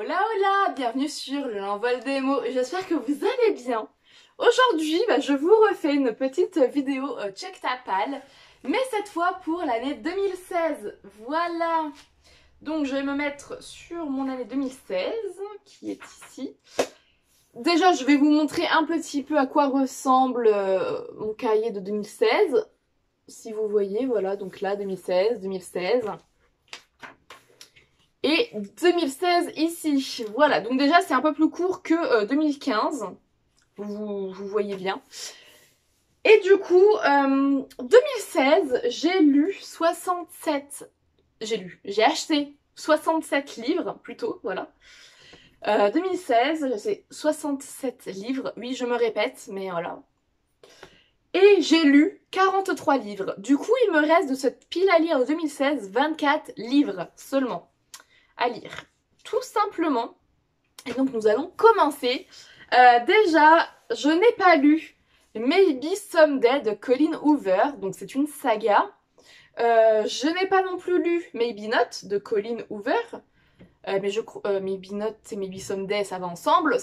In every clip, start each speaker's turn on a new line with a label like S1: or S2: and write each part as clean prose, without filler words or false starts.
S1: Hola hola, bienvenue sur l'envol des mots, j'espère que vous allez bien. Aujourd'hui, je vous refais une petite vidéo check ta palle, mais cette fois pour l'année 2016, voilà. Donc je vais me mettre sur mon année 2016, qui est ici. Déjà, je vais vous montrer un petit peu à quoi ressemble mon cahier de 2016. Si vous voyez, voilà, donc là, 2016. Et 2016 ici. Voilà, donc déjà c'est un peu plus court que 2015. Vous voyez bien. Et du coup, 2016, j'ai acheté 67 livres, plutôt, voilà. 2016, c'est 67 livres. Oui, je me répète, mais voilà. Et j'ai lu 43 livres. Du coup, il me reste de cette pile à lire de 2016, 24 livres seulement à lire. Tout simplement. Et donc nous allons commencer. Déjà, je n'ai pas lu Maybe Someday de Colleen Hoover, donc c'est une saga. Je n'ai pas non plus lu Maybe Not de Colleen Hoover. Mais je crois Maybe Not et Maybe Someday ça va ensemble.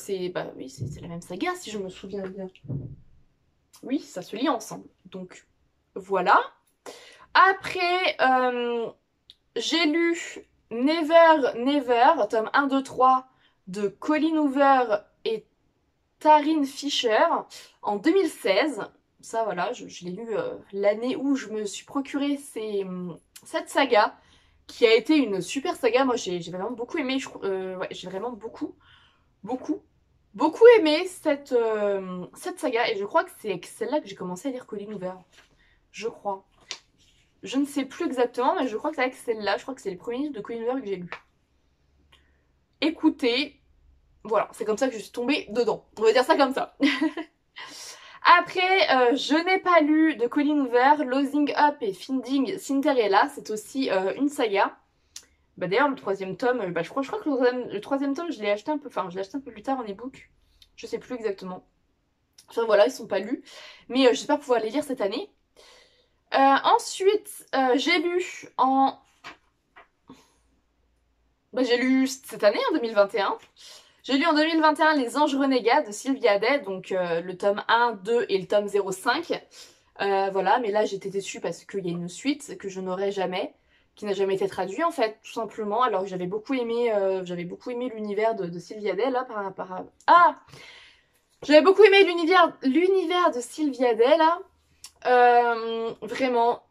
S1: Oui, c'est la même saga si je me souviens bien. Oui, ça se lit ensemble. Donc voilà. Après, j'ai lu Never Never, tome 1, 2, 3 de Colleen Hoover et Taryn Fisher en 2016. Ça voilà, je l'ai lu l'année où je me suis procuré cette saga qui a été une super saga. Moi j'ai vraiment beaucoup aimé, ouais, j'ai vraiment beaucoup aimé cette saga et je crois que c'est celle-là que j'ai commencé à lire Colleen Hoover. Je crois. Je ne sais plus exactement, mais je crois que c'est avec celle-là. Je crois que c'est les premiers livres de Colleen Hoover que j'ai lus. Écoutez, voilà, c'est comme ça que je suis tombée dedans. On va dire ça comme ça. Après, je n'ai pas lu de Colleen Hoover, Losing Up et Finding Cinderella. C'est aussi une saga. D'ailleurs, le troisième tome, je crois que le troisième tome, je l'ai acheté un peu, je l'ai acheté un peu plus tard en ebook. Je sais plus exactement. Enfin voilà, ils sont pas lus. Mais j'espère pouvoir les lire cette année. Ensuite, j'ai lu j'ai lu cette année, en 2021. J'ai lu en 2021 Les Anges Renégats de Sylvia Day, donc le tome 1, 2 et le tome 0,5. Voilà, mais là j'étais déçue parce qu'il y a une suite que je n'aurai jamais, qui n'a jamais été traduite en fait, tout simplement, alors que j'avais beaucoup aimé l'univers de Sylvia Day, là, j'avais beaucoup aimé l'univers de Sylvia Day, là. Vraiment,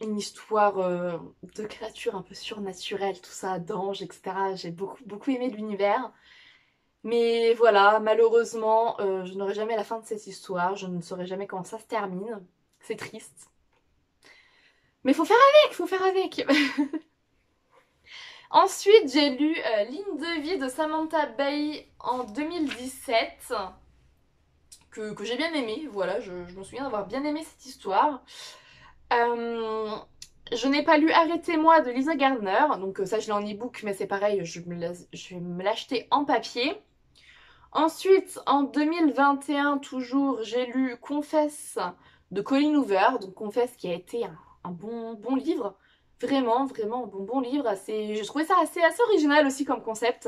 S1: une histoire de créatures un peu surnaturelles, tout ça, d'anges, etc. J'ai beaucoup aimé l'univers. Mais voilà, malheureusement, je n'aurai jamais la fin de cette histoire. Je ne saurai jamais comment ça se termine. C'est triste. Mais faut faire avec. Ensuite, j'ai lu Ligne de vie de Samantha Bay en 2017. Que j'ai bien aimé. Voilà, je me souviens d'avoir bien aimé cette histoire. Je n'ai pas lu Arrêtez-moi de Lisa Gardner. Donc ça, je l'ai en e-book, mais c'est pareil, je vais me l'acheter en papier. Ensuite, en 2021, toujours, j'ai lu Confesse de Colleen Hoover. Donc Confesse qui a été un bon livre. Vraiment un bon livre. Je trouvais ça assez original aussi comme concept.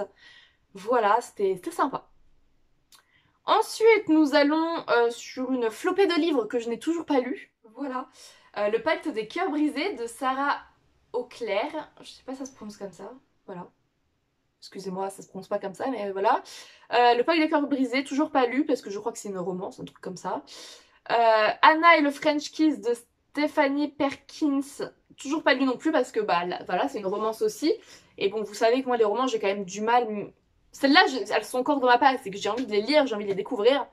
S1: Voilà, c'était sympa. Ensuite, nous allons sur une flopée de livres que je n'ai toujours pas lus. Voilà. Le Pacte des cœurs brisés de Sarah Auclair. Je sais pas si ça se prononce comme ça. Voilà. Excusez-moi, ça se prononce pas comme ça, mais voilà. Le Pacte des cœurs brisés, toujours pas lu parce que je crois que c'est une romance, un truc comme ça. Anna et le French Kiss de Stephanie Perkins, toujours pas lu non plus parce que voilà, c'est une romance aussi. Et bon, vous savez que moi les romans j'ai quand même du mal. Celles-là, elles sont encore dans ma patte, c'est que j'ai envie de les lire, j'ai envie de les découvrir.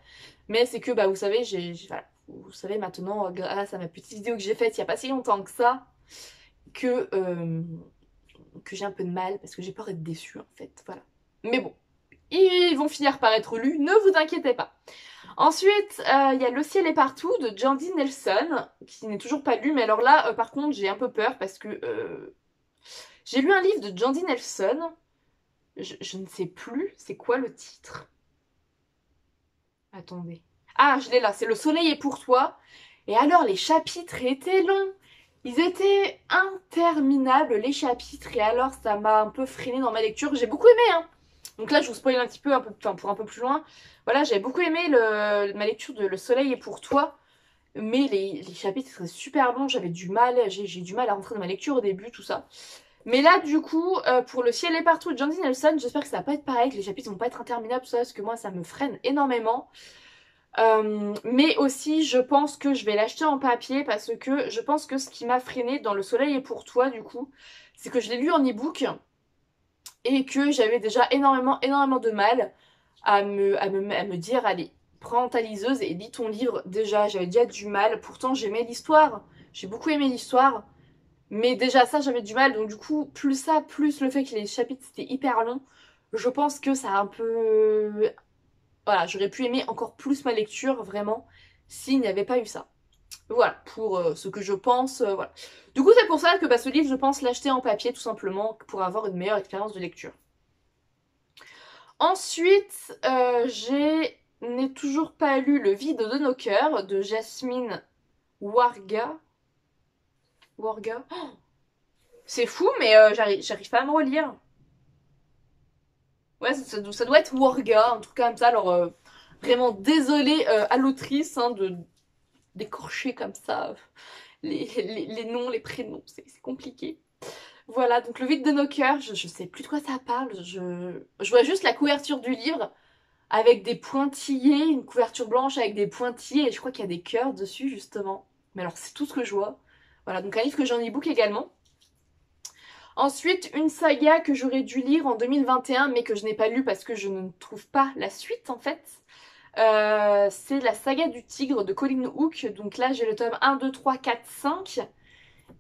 S1: Mais c'est que vous savez, voilà, vous savez maintenant, grâce à ma petite vidéo que j'ai faite il y a pas si longtemps que ça, que j'ai un peu de mal parce que j'ai peur d'être déçue en fait, voilà. Mais bon, ils vont finir par être lus, ne vous inquiétez pas. Ensuite, il y a Le ciel est partout de Jandy Nelson, qui n'est toujours pas lu, mais alors là, par contre, j'ai un peu peur parce que j'ai lu un livre de Jandy Nelson, je ne sais plus c'est quoi le titre. Attendez. Ah, je l'ai là, c'est Le soleil est pour toi. Et alors, les chapitres étaient longs. Ils étaient interminables, les chapitres, et alors ça m'a un peu freiné dans ma lecture. J'ai beaucoup aimé, hein. Donc là, je vous spoil un petit peu, enfin, pour un peu plus loin. Voilà, j'avais beaucoup aimé ma lecture de Le soleil est pour toi. Mais les chapitres étaient super longs, j'avais du mal, j'ai du mal à rentrer dans ma lecture au début, tout ça. Mais là, du coup, pour Le ciel est partout de Jandy Nelson, j'espère que ça va pas être pareil, que les chapitres vont pas être interminables, tout ça, parce que moi, ça me freine énormément. Mais aussi, je pense que je vais l'acheter en papier, parce que je pense que ce qui m'a freiné dans Le soleil est pour toi, du coup, c'est que je l'ai lu en e-book, et que j'avais déjà énormément de mal à me dire, allez, prends ta liseuse et lis ton livre. Déjà, j'avais déjà du mal. Pourtant, j'aimais l'histoire. J'ai beaucoup aimé l'histoire. Mais déjà, ça, j'avais du mal. Donc, du coup, plus ça, plus le fait que les chapitres étaient hyper longs, je pense que ça a un peu... Voilà, j'aurais pu aimer encore plus ma lecture, vraiment, s'il n'y avait pas eu ça. Voilà, pour ce que je pense, voilà. Du coup, c'est pour ça que ce livre, je pense l'acheter en papier, tout simplement, pour avoir une meilleure expérience de lecture. Ensuite, je n'ai toujours pas lu Le vide de nos cœurs de Jasmine Warga. Warga. Oh, c'est fou, mais j'arrive pas à me relire. Ouais, ça doit être Warga, un truc comme ça. Alors, vraiment désolée à l'autrice hein, de d'écorcher comme ça les noms, les prénoms. C'est compliqué. Voilà, donc Le vide de nos cœurs, je sais plus de quoi ça parle. Je vois juste la couverture du livre avec des pointillés, une couverture blanche avec des pointillés, et je crois qu'il y a des cœurs dessus justement. Mais alors c'est tout ce que je vois. Voilà, donc un livre que j'ai en e-book également. Ensuite, une saga que j'aurais dû lire en 2021, mais que je n'ai pas lu parce que je ne trouve pas la suite en fait. C'est la saga du tigre de Colin Hook. Donc là, j'ai le tome 1, 2, 3, 4, 5.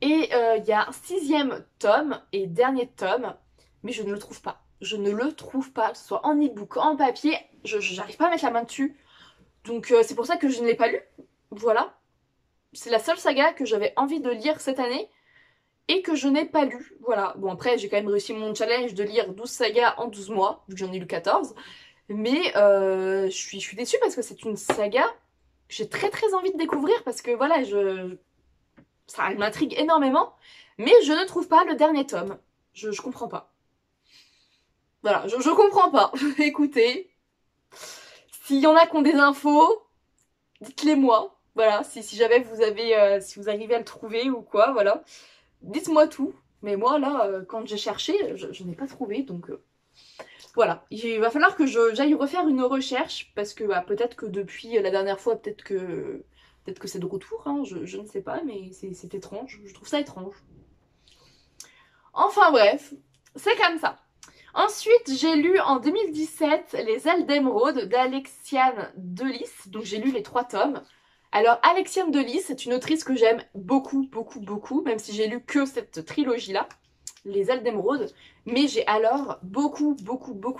S1: Et il y a un 6e tome et dernier tome, mais je ne le trouve pas. Je ne le trouve pas, que ce soit en e-book, en papier, j'arrive pas à mettre la main dessus. Donc c'est pour ça que je ne l'ai pas lu. Voilà. C'est la seule saga que j'avais envie de lire cette année et que je n'ai pas lu. Voilà. Bon après j'ai quand même réussi mon challenge de lire 12 sagas en 12 mois, vu que j'en ai lu 14. Mais je suis déçue parce que c'est une saga que j'ai très envie de découvrir parce que voilà, ça m'intrigue énormément. Mais je ne trouve pas le dernier tome. Je comprends pas. Voilà, je comprends pas. Écoutez, s'il y en a qui ont des infos, dites-les moi. Voilà, si jamais vous avez, si vous arrivez à le trouver ou quoi, voilà. Dites-moi tout. Mais moi, là, quand j'ai cherché, je n'ai pas trouvé, donc voilà. Il va falloir que j'aille refaire une recherche, parce que bah, peut-être que depuis la dernière fois, peut-être que c'est de retour, hein, je ne sais pas, mais c'est étrange. Je trouve ça étrange. Enfin bref, c'est comme ça. Ensuite, j'ai lu en 2017 Les ailes d'émeraude d'Alexiane Delis. Donc j'ai lu les 3 tomes. Alors Alexiane Delis, c'est une autrice que j'aime beaucoup, même si j'ai lu que cette trilogie-là, Les ailes d'émeraude. Mais j'ai alors beaucoup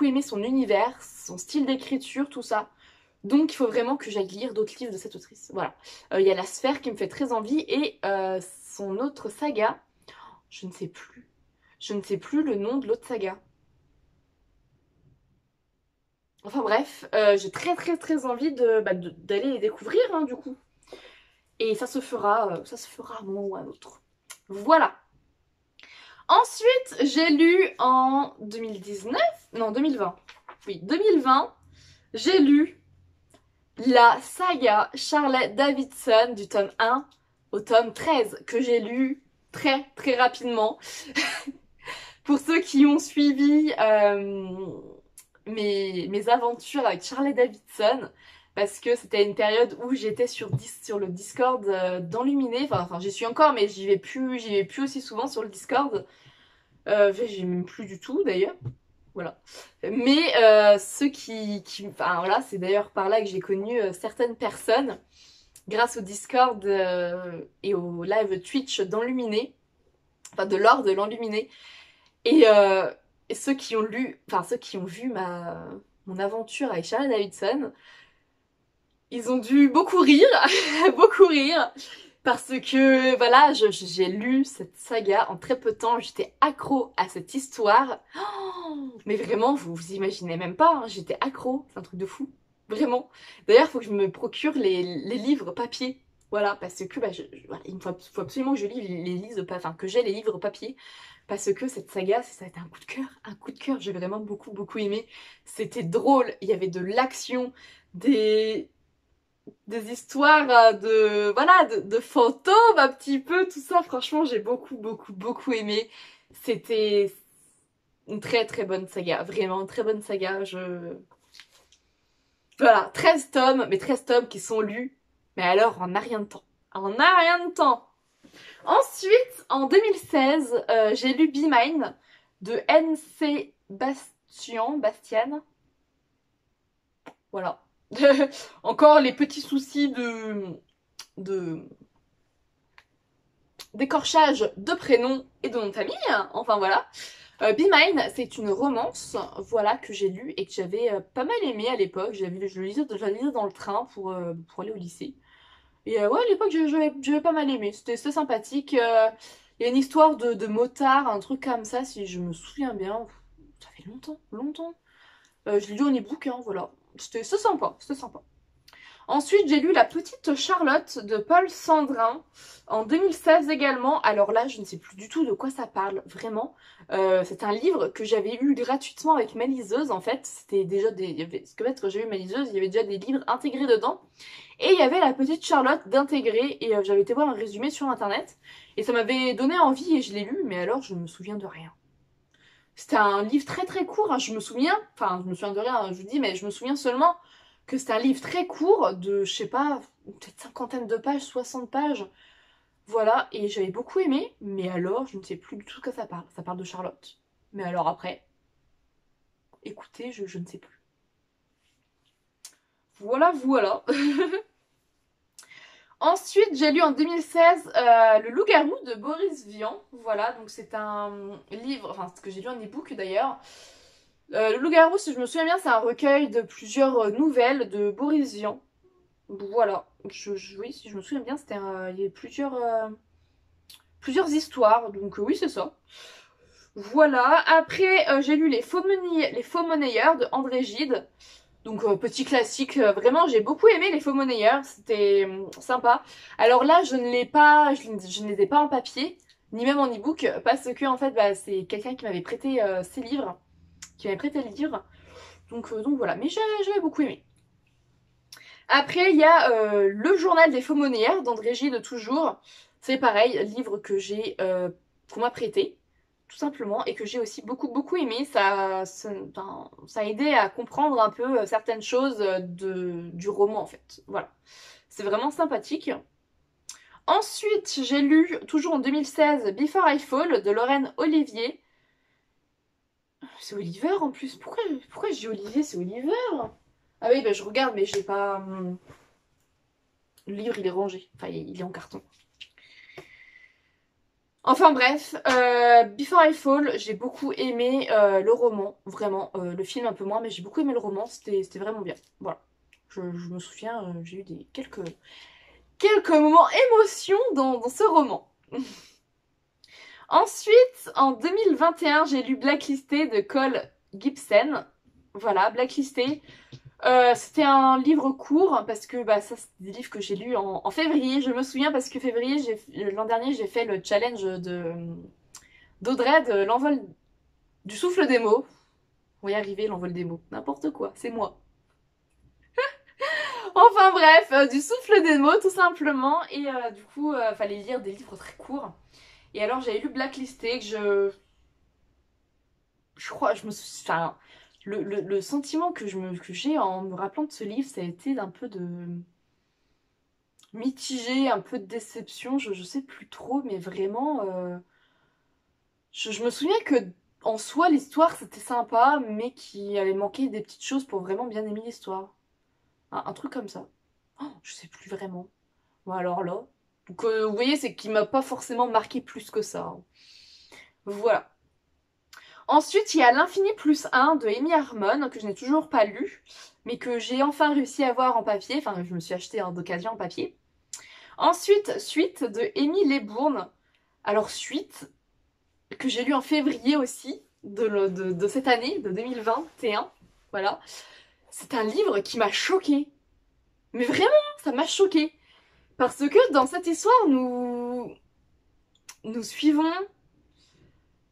S1: aimé son univers, son style d'écriture, tout ça. Donc il faut vraiment que j'aille lire d'autres livres de cette autrice. Voilà. Il y a La Sphère qui me fait très envie et son autre saga, je ne sais plus. Je ne sais plus le nom de l'autre saga. Enfin bref, j'ai très envie d'aller les découvrir hein, du coup. Et ça se fera à un moment ou à un autre. Voilà. Ensuite, j'ai lu en 2019, non 2020. Oui, 2020, j'ai lu la saga Charlotte Davidson du tome 1 au tome 13 que j'ai lu très rapidement. Pour ceux qui ont suivi mes aventures avec Charlie Davidson, parce que c'était une période où j'étais sur le Discord d'Enluminé, enfin j'y suis encore mais j'y vais plus aussi souvent sur le Discord, j'y même plus du tout d'ailleurs, voilà. Mais ceux enfin voilà, c'est d'ailleurs par là que j'ai connu certaines personnes, grâce au Discord et au live Twitch d'Enluminé, enfin de l'or de l'Enluminé. Et ceux qui ont lu, enfin ceux qui ont vu mon aventure avec Charlotte Davidson, ils ont dû beaucoup rire, beaucoup rire, parce que voilà, j'ai lu cette saga en très peu de temps, j'étais accro à cette histoire. Oh, mais vraiment, vous imaginez même pas, hein, j'étais accro, c'est un truc de fou, vraiment. D'ailleurs, il faut que je me procure les livres papier Voilà, parce que bah, voilà, il faut absolument que je lise, enfin que j'ai les livres papier, parce que cette saga, ça a été un coup de cœur, j'ai vraiment beaucoup beaucoup aimé. C'était drôle, il y avait de l'action, des des histoires de voilà de fantômes un petit peu, tout ça. Franchement, j'ai beaucoup beaucoup beaucoup aimé. C'était une très très bonne saga, vraiment une très bonne saga. Voilà, 13 tomes, mais 13 tomes qui sont lus, mais alors on n'a rien de temps. On n'a rien de temps. Ensuite, en 2016, j'ai lu Be Mine de N.C. Bastian. Voilà. Encore les petits soucis de d'écorchage de prénom et de nom de famille. Enfin voilà. Be Mine, c'est une romance, voilà, que j'ai lue et que j'avais pas mal aimé à l'époque. Je le lisais dans le train pour aller au lycée. Et ouais, à l'époque, j'avais pas mal aimé. C'était sympathique. Il y a une histoire de motard, un truc comme ça, si je me souviens bien. Ça fait longtemps, longtemps. Je l'ai lu en e-book, hein, voilà. C'était sympa, c'était sympa. Ensuite, j'ai lu La Petite Charlotte de Paul Sandrin en 2016 également. Alors là, je ne sais plus du tout de quoi ça parle, vraiment. C'est un livre que j'avais eu gratuitement avec ma liseuse, en fait. C'était déjà des... Parce que en fait, quand j'ai eu ma liseuse, il y avait déjà des livres intégrés dedans. Et il y avait La Petite Charlotte d'intégrer. Et j'avais été voir un résumé sur Internet. Et ça m'avait donné envie et je l'ai lu, mais alors je ne me souviens de rien. C'était un livre très très court, hein, je me souviens, enfin je me souviens de rien, je vous dis, mais je me souviens seulement que c'était un livre très court de, je sais pas, peut-être cinquantaine de pages, 60 pages, voilà, et j'avais beaucoup aimé, mais alors je ne sais plus du tout de quoi ça parle de Charlotte. Mais alors après, écoutez, je ne sais plus. Voilà, voilà. Ensuite, j'ai lu en 2016 Le Loup-garou de Boris Vian. Voilà, donc c'est un livre, enfin ce que j'ai lu en e-book d'ailleurs. Le Loup-garou, si je me souviens bien, c'est un recueil de plusieurs nouvelles de Boris Vian. Voilà, oui, si je me souviens bien, il y avait plusieurs histoires, donc oui, c'est ça. Voilà, après j'ai lu Les Faux Monnayeurs de André Gide. Donc petit classique, vraiment j'ai beaucoup aimé Les Faux Monnayeurs, c'était sympa. Alors là je ne les ai pas en papier, ni même en e-book, parce que en fait bah, c'est quelqu'un qui m'avait prêté ses livres, qui m'avait prêté le livre. Donc voilà, mais j'avais beaucoup aimé. Après il y a Le Journal des Faux Monnayeurs d'André Gide toujours. C'est pareil, livre que qu'on m'a prêté tout simplement, et que j'ai aussi beaucoup beaucoup aimé. Ça a aidé à comprendre un peu certaines choses du roman en fait. Voilà, c'est vraiment sympathique. Ensuite, j'ai lu, toujours en 2016, Before I Fall de Lorraine Olivier. C'est Oliver en plus, pourquoi je dis Olivier, c'est Oliver? Ah oui, bah je regarde, mais j'ai pas... Le livre, il est rangé, enfin il est en carton. Enfin bref, Before I Fall, j'ai beaucoup aimé le roman, vraiment. Le film un peu moins, mais j'ai beaucoup aimé le roman, c'était vraiment bien. Voilà. Je me souviens, j'ai eu quelques moments émotion dans ce roman. Ensuite, en 2021, j'ai lu Blacklisté de Cole Gibson. Voilà, Blacklisté. C'était un livre court parce que bah, ça c'est des livres que j'ai lus en février. Je me souviens parce que février, l'an dernier, j'ai fait le challenge d'Audrey de l'envol du souffle des mots. On va y arriver, l'envol des mots. N'importe quoi, c'est moi. Enfin bref, du souffle des mots tout simplement. Et du coup, fallait lire des livres très courts. Et alors j'avais lu Blacklisté que je crois, je me suis... Enfin, le sentiment que j'ai en me rappelant de ce livre, ça a été un peu de mitigé, un peu de déception, je sais plus trop, mais vraiment, je me souviens que en soi l'histoire c'était sympa, mais qu'il avait manqué des petites choses pour vraiment bien aimer l'histoire. Un truc comme ça. Oh, je sais plus vraiment. Bon alors là. Donc vous voyez, c'est qu'il m'a pas forcément marqué plus que ça, hein. Voilà. Ensuite, il y a L'Infini plus un de Amy Harmon, que je n'ai toujours pas lu, mais que j'ai enfin réussi à voir en papier. Enfin, je me suis acheté d'occasion en papier. Ensuite, Suite de Émile Lesbourne. Alors, Suite, que j'ai lu en février aussi, de cette année, de 2021. Voilà. C'est un livre qui m'a choquée. Mais vraiment, ça m'a choquée. Parce que dans cette histoire, nous suivons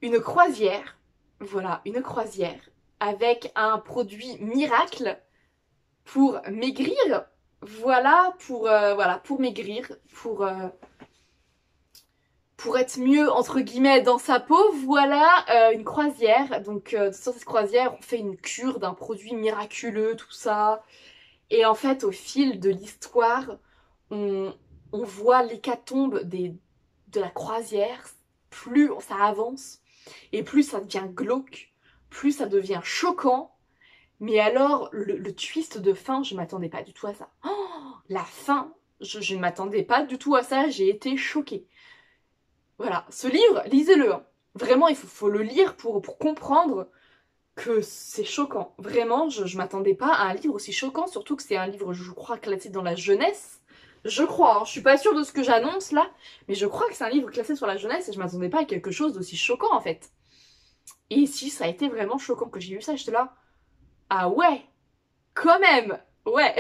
S1: une croisière. Voilà, une croisière avec un produit miracle pour maigrir. Voilà, pour maigrir, pour être mieux, entre guillemets, dans sa peau. Voilà, une croisière. Donc, sur cette croisière, on fait une cure d'un produit miraculeux, tout ça. Et en fait, au fil de l'histoire, on, on voit l'hécatombe de la croisière. Plus ça avance, et plus ça devient glauque, plus ça devient choquant. Mais alors, le twist de fin, je m'attendais pas du tout à ça. Oh, la fin, je ne m'attendais pas du tout à ça, j'ai été choquée. Voilà, ce livre, lisez-le. Hein. Vraiment, il faut le lire pour comprendre que c'est choquant. Vraiment, je m'attendais pas à un livre aussi choquant, surtout que c'est un livre, je crois, classé dans la jeunesse. Je crois, hein, je suis pas sûre de ce que j'annonce là, mais je crois que c'est un livre classé sur la jeunesse et je m'attendais pas à quelque chose d'aussi choquant en fait. Et si, ça a été vraiment choquant que j'ai lu ça, j'étais là, ah ouais, quand même, ouais.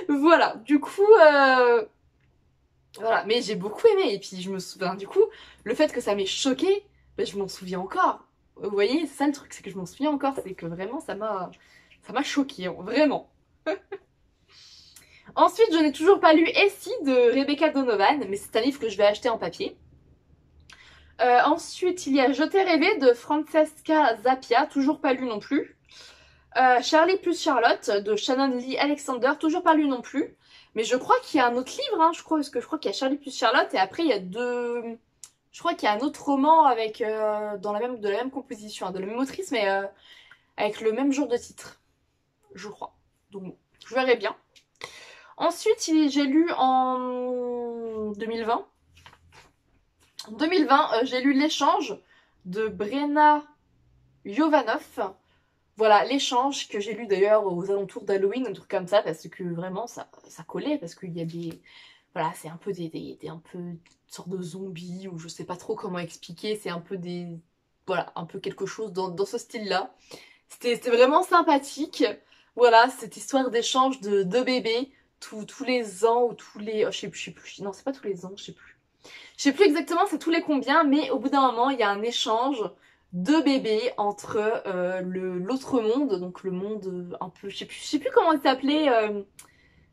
S1: Voilà, du coup, voilà, mais j'ai beaucoup aimé et puis je me souviens, du coup, le fait que ça m'ait choqué, ben, je m'en souviens encore. Vous voyez, c'est ça le truc, c'est que je m'en souviens encore, c'est que vraiment ça m'a choqué, hein, vraiment. Ensuite, je n'ai toujours pas lu Essie de Rebecca Donovan, mais c'est un livre que je vais acheter en papier. Ensuite, il y a Je t'ai rêvé de Francesca Zappia, toujours pas lu non plus. Charlie plus Charlotte de Shannon Lee Alexander, toujours pas lu non plus. Mais je crois qu'il y a un autre livre, hein, parce que je crois qu'il y a Charlie plus Charlotte et après il y a deux... Je crois qu'il y a un autre roman avec de la même composition, hein, de la même autrice, mais avec le même genre de titre, je crois. Donc bon, je verrai bien. Ensuite, j'ai lu en 2020. En 2020, j'ai lu L'échange de Brenna Jovanov. Voilà, L'échange que j'ai lu d'ailleurs aux alentours d'Halloween, un truc comme ça, parce que vraiment ça collait, parce qu'il y a des... Voilà, c'est un peu un peu une sorte de zombies, ou je sais pas trop comment expliquer, c'est un peu des... Voilà, un peu quelque chose dans ce style-là. C'était vraiment sympathique. Voilà, cette histoire d'échange de deux bébés tous les ans ou tous les... Oh, je sais plus. Non, c'est pas tous les ans, je sais plus. Je sais plus exactement c'est tous les combien, mais au bout d'un moment, il y a un échange de bébés entre l'autre monde, donc le monde un peu... Je sais plus comment s'appelait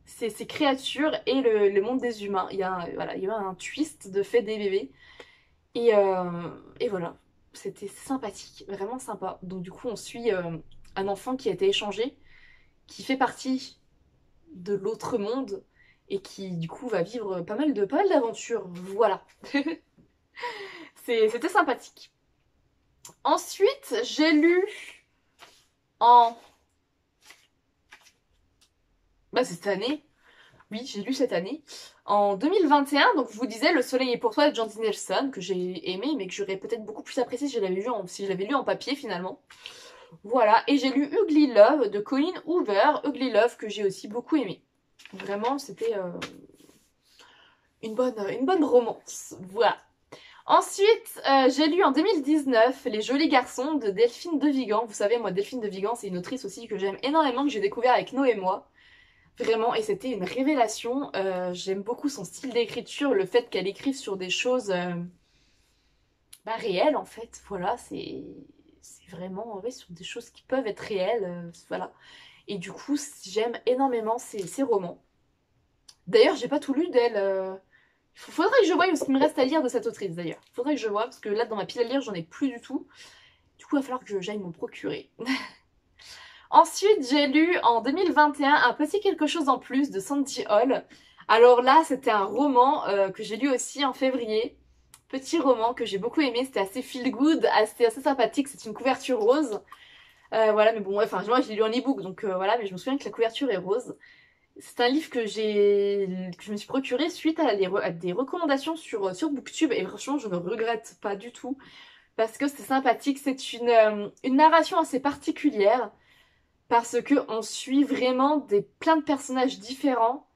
S1: ces créatures et le monde des humains. Voilà, il y a un twist de fait des bébés. Et voilà, c'était sympathique, vraiment sympa. Donc du coup, on suit un enfant qui a été échangé, qui fait partie de l'autre monde et qui du coup va vivre pas mal d'aventures. Voilà. C'était sympathique. Ensuite, j'ai lu en... Bah c'est cette année. Oui, j'ai lu cette année. En 2021, donc je vous disais Le soleil est pour toi de Jordan Nelson, que j'ai aimé, mais que j'aurais peut-être beaucoup plus apprécié si si je l'avais lu en papier finalement. Voilà, et j'ai lu Ugly Love de Colleen Hoover, Ugly Love que j'ai aussi beaucoup aimé. Vraiment, c'était une bonne romance. Voilà. Ensuite, j'ai lu en 2019 Les Jolis Garçons de Delphine de Vigan. Vous savez, moi, Delphine de Vigan, c'est une autrice aussi que j'aime énormément, que j'ai découvert avec Noé et moi. Vraiment, et c'était une révélation. J'aime beaucoup son style d'écriture, le fait qu'elle écrive sur des choses réelles, en fait. Voilà, c'est vraiment ouais, sur des choses qui peuvent être réelles. Voilà. Et du coup, j'aime énormément ses romans. D'ailleurs, j'ai pas tout lu d'elle. Faudrait que je voie ce qu'il me reste à lire de cette autrice d'ailleurs. Faudrait que je voie, parce que là dans ma pile à lire j'en ai plus du tout. Du coup il va falloir que j'aille m'en procurer. Ensuite j'ai lu en 2021 Un petit quelque chose en plus de Sandy Hall. Alors là c'était un roman que j'ai lu aussi en février. Petit roman que j'ai beaucoup aimé, c'était assez feel good, assez sympathique, c'est une couverture rose. Voilà mais bon, enfin moi je l'ai lu en e-book donc voilà, mais je me souviens que la couverture est rose. C'est un livre que je me suis procuré suite à des recommandations sur Booktube et franchement je ne regrette pas du tout parce que c'est sympathique, c'est une narration assez particulière parce que on suit vraiment plein de personnages différents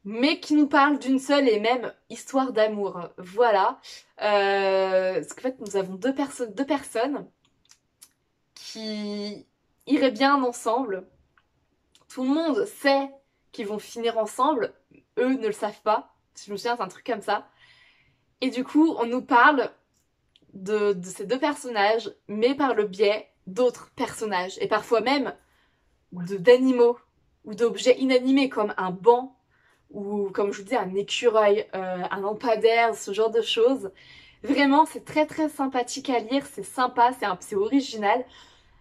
S1: mais qui nous parlent d'une seule et même histoire d'amour. Voilà. Parce qu'en fait nous avons deux personnes qui iraient bien ensemble. Tout le monde sait qu'ils vont finir ensemble, eux ne le savent pas. Je me souviens, c'est un truc comme ça. Et du coup, on nous parle de ces deux personnages, mais par le biais d'autres personnages. Et parfois même d'animaux ou d'objets inanimés comme un banc ou comme je vous dis un écureuil, un lampadaire, ce genre de choses. Vraiment, c'est très très sympathique à lire, c'est sympa, c'est original.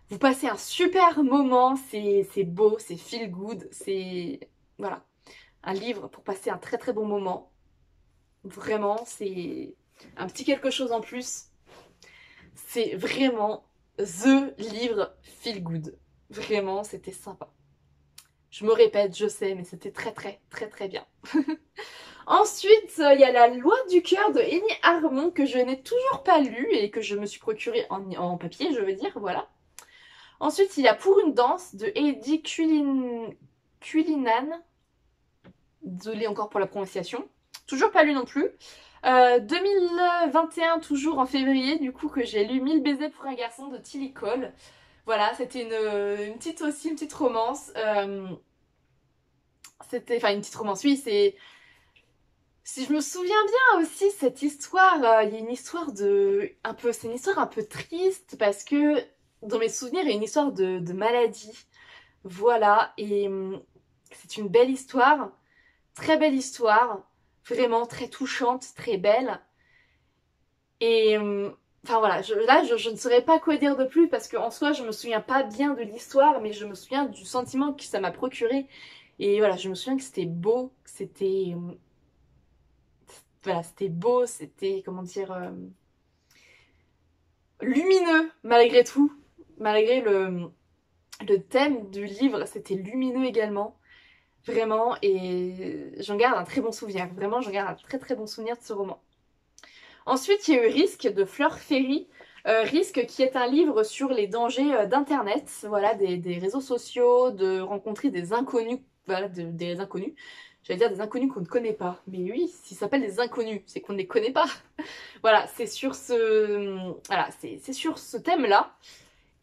S1: Vous passez un super moment, c'est beau, c'est feel good, c'est... Voilà, un livre pour passer un très très bon moment. Vraiment, c'est un petit quelque chose en plus. C'est vraiment THE livre feel good. Vraiment, c'était sympa. Je me répète, je sais, mais c'était très très très très bien. Ensuite, il y a La Loi du cœur de Amy Armand que je n'ai toujours pas lu et que je me suis procuré en papier, je veux dire, voilà. Ensuite, il y a Pour une danse de Heidi Cullinan. Désolée encore pour la prononciation. Toujours pas lu non plus. 2021, toujours en février, du coup, que j'ai lu 1000 baisers pour un garçon de Tilly Cole. Voilà, c'était une petite romance. C'était, enfin, une petite romance, oui, c'est... Si je me souviens bien aussi, cette histoire, il y a une histoire de... c'est une histoire un peu triste parce que dans mes souvenirs, il y a une histoire de maladie. Voilà, et c'est une belle histoire, très belle histoire, vraiment très touchante, très belle. Et enfin voilà, je ne saurais pas quoi dire de plus parce qu'en soi, je me souviens pas bien de l'histoire, mais je me souviens du sentiment que ça m'a procuré. Et voilà, je me souviens que c'était beau, que c'était... voilà, c'était beau, c'était, comment dire, lumineux malgré tout. Malgré le thème du livre, c'était lumineux également. Vraiment, et j'en garde un très bon souvenir. Vraiment, j'en garde un très très bon souvenir de ce roman. Ensuite, il y a eu Risque de Fleur Ferry. Risque qui est un livre sur les dangers d'Internet, voilà, des réseaux sociaux, de rencontrer des inconnus, voilà, des inconnus. J'allais dire des inconnus qu'on ne connaît pas. Mais oui, s'ils s'appellent des inconnus, c'est qu'on ne les connaît pas. Voilà, c'est sur c'est sur ce thème-là.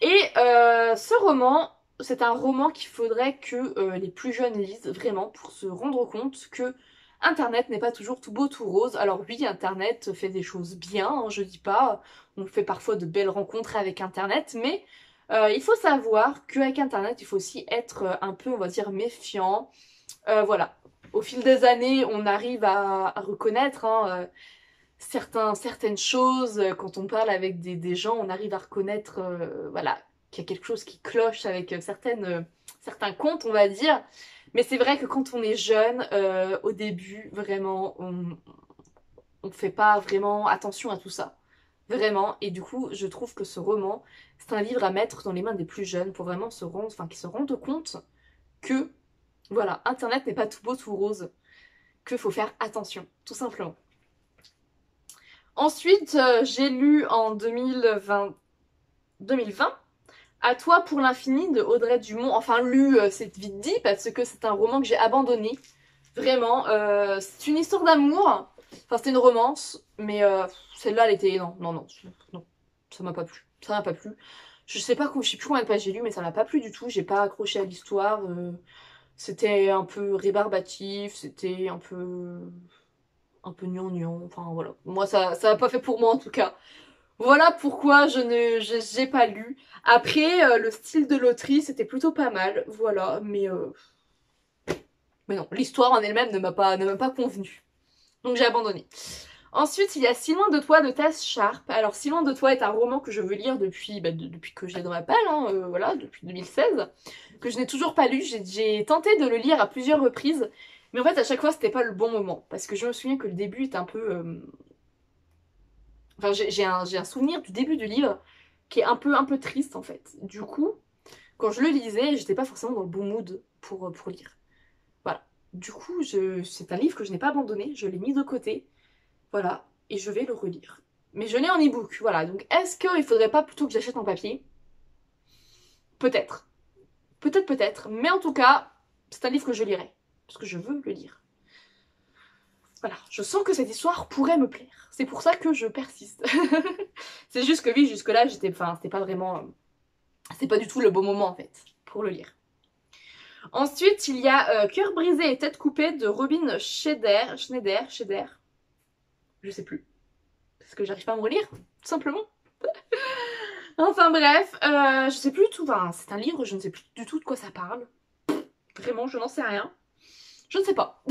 S1: Et ce roman, c'est un roman qu'il faudrait que les plus jeunes lisent vraiment pour se rendre compte que Internet n'est pas toujours tout beau tout rose. Alors oui, Internet fait des choses bien, hein, je dis pas, on fait parfois de belles rencontres avec Internet, mais il faut savoir qu'avec Internet, il faut aussi être un peu, on va dire, méfiant. Voilà, au fil des années, on arrive à reconnaître hein, certaines choses. Quand on parle avec des gens, on arrive à reconnaître voilà, qu'il y a quelque chose qui cloche avec certains contes, on va dire. Mais c'est vrai que quand on est jeune, au début, vraiment, on fait pas vraiment attention à tout ça. Vraiment. Et du coup, je trouve que ce roman, c'est un livre à mettre dans les mains des plus jeunes pour vraiment qu'ils se rendent compte que, voilà, Internet n'est pas tout beau, tout rose, qu'il faut faire attention, tout simplement. Ensuite, j'ai lu en 2020 À toi pour l'infini de Audrey Dumont. Enfin, lu, c'est vite dit parce que c'est un roman que j'ai abandonné. Vraiment, c'est une histoire d'amour. Enfin, c'était une romance, mais celle-là, elle était... Non, non, non, non, ça m'a pas plu. Ça m'a pas plu. Je sais pas, je sais plus combien de pages j'ai lu, mais ça m'a pas plu du tout. J'ai pas accroché à l'histoire. C'était un peu rébarbatif, c'était un peu gnangnan, enfin voilà. Moi, ça n'a pas fait pour moi en tout cas. Voilà pourquoi j'ai pas lu. Après, le style de l'autrice était plutôt pas mal, voilà, mais non, l'histoire en elle-même ne m'a pas convenu. Donc j'ai abandonné. Ensuite, il y a Si loin de toi de Tess Sharp. Alors, Si loin de toi est un roman que je veux lire depuis que je l'ai dans la palle, hein, voilà, depuis 2016, que je n'ai toujours pas lu. J'ai tenté de le lire à plusieurs reprises, mais en fait, à chaque fois, c'était pas le bon moment. Parce que je me souviens que le début est un peu... Enfin, j'ai un souvenir du début du livre qui est un peu triste, en fait. Du coup, quand je le lisais, j'étais pas forcément dans le bon mood pour lire. Voilà. Du coup, c'est un livre que je n'ai pas abandonné, je l'ai mis de côté. Voilà, et je vais le relire. Mais je l'ai en e-book, voilà. Donc est-ce qu'il faudrait pas plutôt que j'achète en papier? Peut-être. Peut-être, peut-être. Mais en tout cas, c'est un livre que je lirai. Parce que je veux le lire. Voilà, je sens que cette histoire pourrait me plaire. C'est pour ça que je persiste. C'est juste que oui, jusque-là, c'était pas vraiment... C'est pas du tout le bon moment, en fait, pour le lire. Ensuite, il y a Cœur brisé et tête coupée de Robin Schneider. Je sais plus. Parce que j'arrive pas à me relire, tout simplement. Enfin bref, je sais plus du tout. Enfin, c'est un livre, je ne sais plus du tout de quoi ça parle. Vraiment, je n'en sais rien. Je ne sais pas.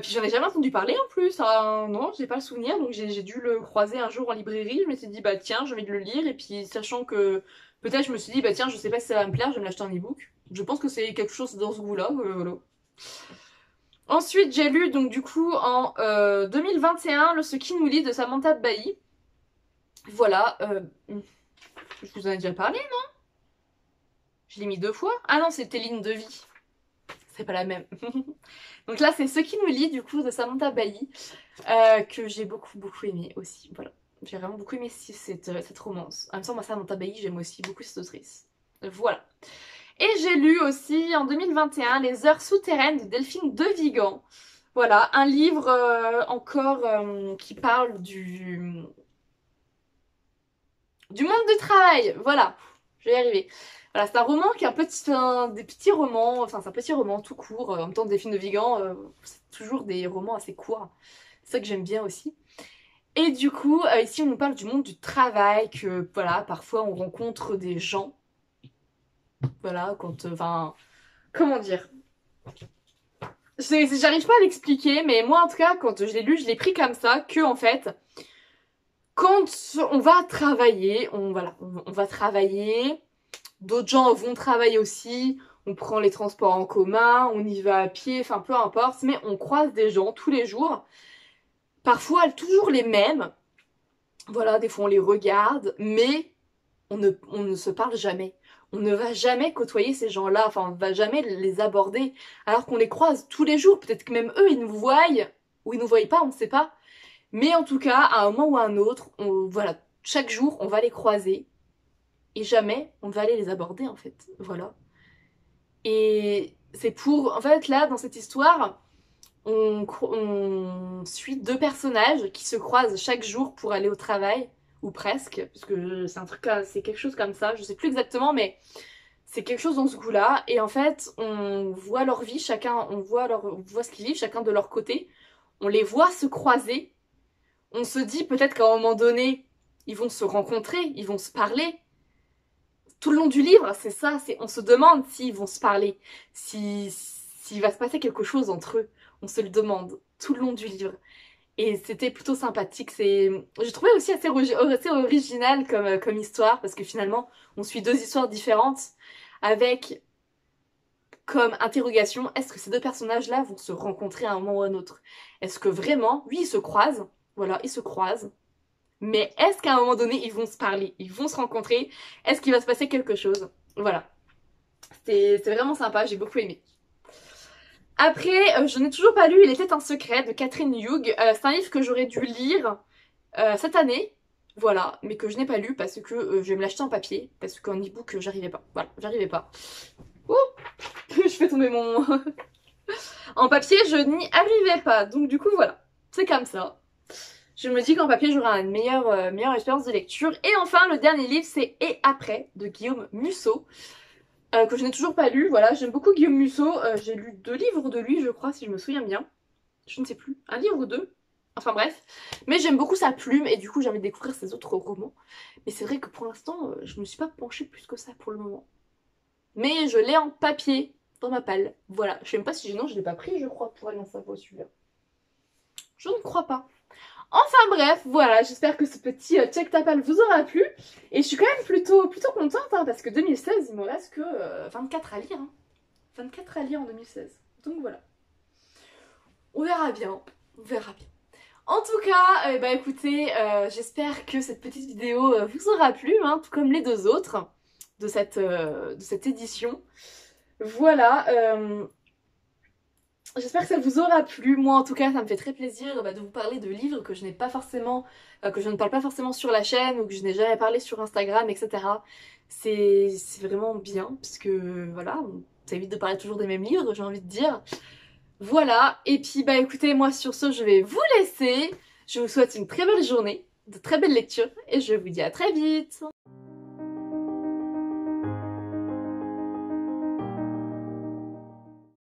S1: Puis j'en ai jamais entendu parler en plus, hein. Non, j'ai pas le souvenir, donc j'ai dû le croiser un jour en librairie, je me suis dit bah tiens, j'ai envie de le lire, et puis sachant que peut-être je me suis dit bah tiens, je sais pas si ça va me plaire, je vais me l'acheter en ebook. Je pense que c'est quelque chose dans ce goût-là, voilà. Ensuite j'ai lu donc du coup en 2021 Le Ce qui nous lie de Samantha Bailly. Voilà, je vous en ai déjà parlé, non? Je l'ai mis 2 fois. Ah non, c'était Ligne de vie. C'est pas la même. Donc là, c'est Ce qui nous lie, du coup, de Samantha Bailly, que j'ai beaucoup aimé aussi. Voilà. J'ai vraiment beaucoup aimé cette romance. En même temps, moi, Samantha Bailly, j'aime aussi beaucoup cette autrice. Voilà. Et j'ai lu aussi, en 2021, Les Heures souterraines de Delphine de Vigan. Voilà, un livre encore qui parle du monde du travail. Voilà, je vais y arriver. Voilà, c'est un roman qui est des petits romans, enfin c'est un petit roman tout court. En même temps, Delphine de Vigan, c'est toujours des romans assez courts. C'est ça que j'aime bien aussi. Et du coup, ici on nous parle du monde du travail, que voilà, parfois on rencontre des gens. Voilà, enfin, comment dire? J'arrive pas à l'expliquer, mais moi en tout cas, quand je l'ai lu, je l'ai pris comme ça, que en fait, quand on va travailler, voilà, on va travailler. D'autres gens vont travailler aussi, on prend les transports en commun, on y va à pied, enfin peu importe, mais on croise des gens tous les jours, parfois toujours les mêmes, voilà, des fois on les regarde, mais on ne se parle jamais. On ne va jamais côtoyer ces gens-là, enfin on ne va jamais les aborder, alors qu'on les croise tous les jours, peut-être que même eux ils nous voient, ou ils nous voient pas, on ne sait pas. Mais en tout cas, à un moment ou à un autre, voilà, chaque jour on va les croiser, et jamais on ne va aller les aborder en fait, voilà. Et c'est pour... En fait, là, dans cette histoire, on suit 2 personnages qui se croisent chaque jour pour aller au travail, ou presque, parce que c'est quelque chose comme ça, je sais plus exactement, mais c'est quelque chose dans ce goût-là. Et en fait, on voit leur vie, chacun, on voit ce qu'ils vivent, chacun de leur côté. On les voit se croiser. On se dit peut-être qu'à un moment donné, ils vont se rencontrer, ils vont se parler. Tout le long du livre, c'est ça, on se demande s'ils vont se parler, s'il va se passer quelque chose entre eux. On se le demande tout le long du livre. Et c'était plutôt sympathique. J'ai trouvé aussi assez original comme histoire, parce que finalement, on suit 2 histoires différentes avec comme interrogation, est-ce que ces 2 personnages-là vont se rencontrer à un moment ou à un autre? Est-ce que vraiment, oui, ils se croisent, voilà, ils se croisent, mais est-ce qu'à un moment donné, ils vont se parler, ils vont se rencontrer? Est-ce qu'il va se passer quelque chose? Voilà. C'est vraiment sympa, j'ai beaucoup aimé. Après, je n'ai toujours pas lu Il était un secret de Catherine Hughes. C'est un livre que j'aurais dû lire cette année, voilà, mais que je n'ai pas lu parce que je vais me l'acheter en papier, parce qu'en e-book, j'arrivais pas. Voilà, j'arrivais pas. Ouh, je fais tomber mon... En papier, je n'y arrivais pas, donc du coup, voilà, c'est comme ça. Je me dis qu'en papier, j'aurai une meilleure expérience de lecture. Et enfin, le dernier livre, c'est Et après, de Guillaume Musso, que je n'ai toujours pas lu. Voilà, j'aime beaucoup Guillaume Musso. J'ai lu 2 livres de lui, je crois, si je me souviens bien. Je ne sais plus, un livre ou 2. Enfin bref. Mais j'aime beaucoup sa plume, et du coup, j'ai envie de découvrir ses autres romans. Mais c'est vrai que pour l'instant, je ne me suis pas penchée plus que ça pour le moment. Mais je l'ai en papier, dans ma palle. Voilà, je sais même pas si non, je l'ai pas pris, je crois, pour aller en savoir celui-là. Je ne crois pas. Enfin bref, voilà, j'espère que ce petit check tapal vous aura plu. Et je suis quand même plutôt contente, hein, parce que 2016, il me reste que 24 à lire. Hein. 24 à lire en 2016. Donc voilà. On verra bien. On verra bien. En tout cas, bah écoutez, j'espère que cette petite vidéo vous aura plu, hein, tout comme les 2 autres de cette édition. Voilà. J'espère que ça vous aura plu. Moi en tout cas ça me fait très plaisir de vous parler de livres que je n'ai pas forcément, que je ne parle pas forcément sur la chaîne ou que je n'ai jamais parlé sur Instagram, etc. C'est vraiment bien parce que voilà, ça évite de parler toujours des mêmes livres, j'ai envie de dire. Voilà, et puis bah écoutez, moi sur ce je vais vous laisser. Je vous souhaite une très belle journée, de très belles lectures et je vous dis à très vite.